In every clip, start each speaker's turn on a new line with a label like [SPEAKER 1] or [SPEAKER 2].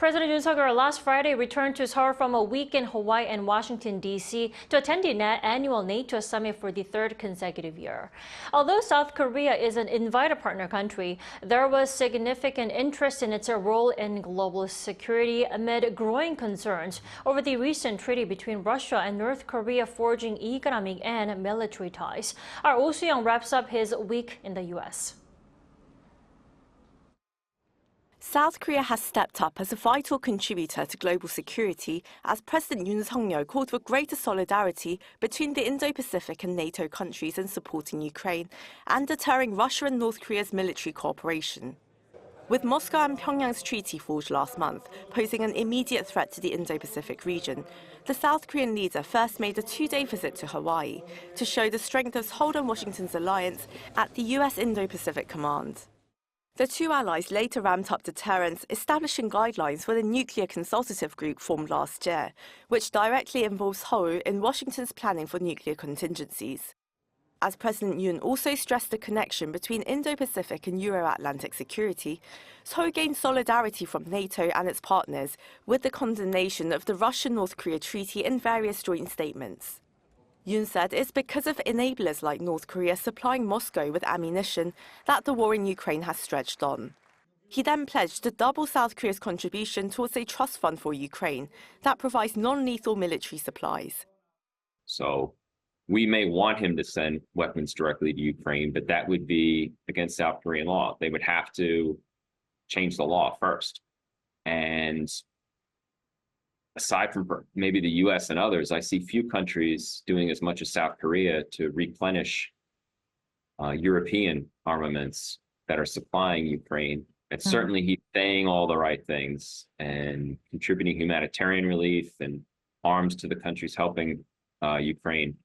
[SPEAKER 1] President Yoon Suk Yeol last Friday returned to Seoul from a week in Hawaii and Washington, D.C. to attend the annual NATO Summit for the third consecutive year. Although South Korea is an invited partner country, there was significant interest in its role in global security amid growing concerns over the recent treaty between Russia and North Korea forging economic and military ties. Our Soo-young wraps up his week in the U.S.
[SPEAKER 2] South Korea has stepped up as a vital contributor to global security as President Yoon Suk Yeol called for greater solidarity between the Indo-Pacific and NATO countries in supporting Ukraine and deterring Russia and North Korea's military cooperation. With Moscow and Pyongyang's treaty forged last month posing an immediate threat to the Indo-Pacific region, the South Korean leader first made a two-day visit to Hawaii to show the strength of Seoul and Washington's alliance at the US Indo-Pacific Command. The two allies later ramped up deterrence, establishing guidelines for the nuclear consultative group formed last year, which directly involves Seoul in Washington's planning for nuclear contingencies. As President Yoon also stressed the connection between Indo-Pacific and Euro-Atlantic security, Seoul gained solidarity from NATO and its partners with the condemnation of the Russia-North Korea treaty in various joint statements. Yoon said it's because of enablers like North Korea supplying Moscow with ammunition that the war in Ukraine has stretched on. He then pledged to double South Korea's contribution towards a trust fund for Ukraine that provides non-lethal military supplies.
[SPEAKER 3] So we may want him to send weapons directly to Ukraine, but that would be against South Korean law. They would have to change the law first. And aside from maybe the US and others, I see few countries doing as much as South Korea to replenish European armaments that are supplying Ukraine. And certainly he's saying all the right things and contributing humanitarian relief and arms to the countries helping Ukraine.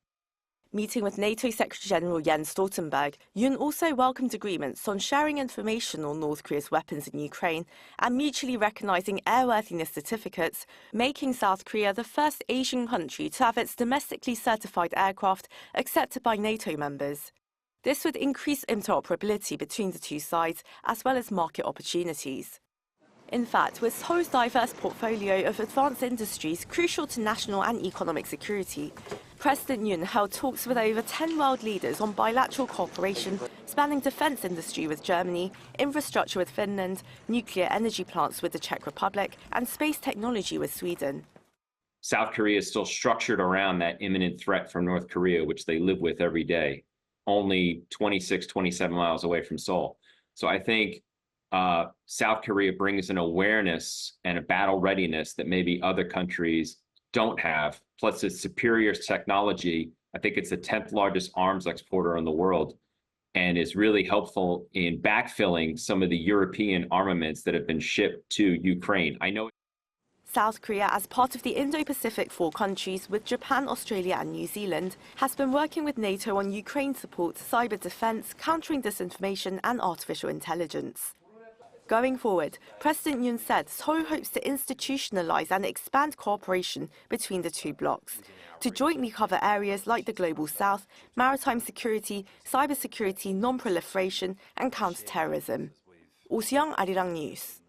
[SPEAKER 2] Meeting with NATO Secretary-General Jens Stoltenberg, Yoon also welcomed agreements on sharing information on North Korea's weapons in Ukraine and mutually recognizing airworthiness certificates, making South Korea the first Asian country to have its domestically certified aircraft accepted by NATO members. This would increase interoperability between the two sides, as well as market opportunities. In fact, with Seoul's diverse portfolio of advanced industries crucial to national and economic security, President Yoon held talks with over 10 world leaders on bilateral cooperation spanning defense industry with Germany, infrastructure with Finland, nuclear energy plants with the Czech Republic, and space technology with Sweden.
[SPEAKER 3] South Korea is still structured around that imminent threat from North Korea, which they live with every day, only 26, 27 miles away from Seoul. So I think South Korea brings an awareness and a battle readiness that maybe other countries don't have, plus its superior technology. I think it's the 10th largest arms exporter in the world and is really helpful in backfilling some of the European armaments that have been shipped to Ukraine. I know
[SPEAKER 2] South Korea, as part of the Indo-Pacific four countries with Japan, Australia and New Zealand, has been working with NATO on Ukraine support, cyber defense, countering disinformation and artificial intelligence. Going forward, President Yoon said Seoul hopes to institutionalize and expand cooperation between the two blocs to jointly cover areas like the Global South, maritime security, cybersecurity, non-proliferation and counter-terrorism. Soo-young, Arirang News.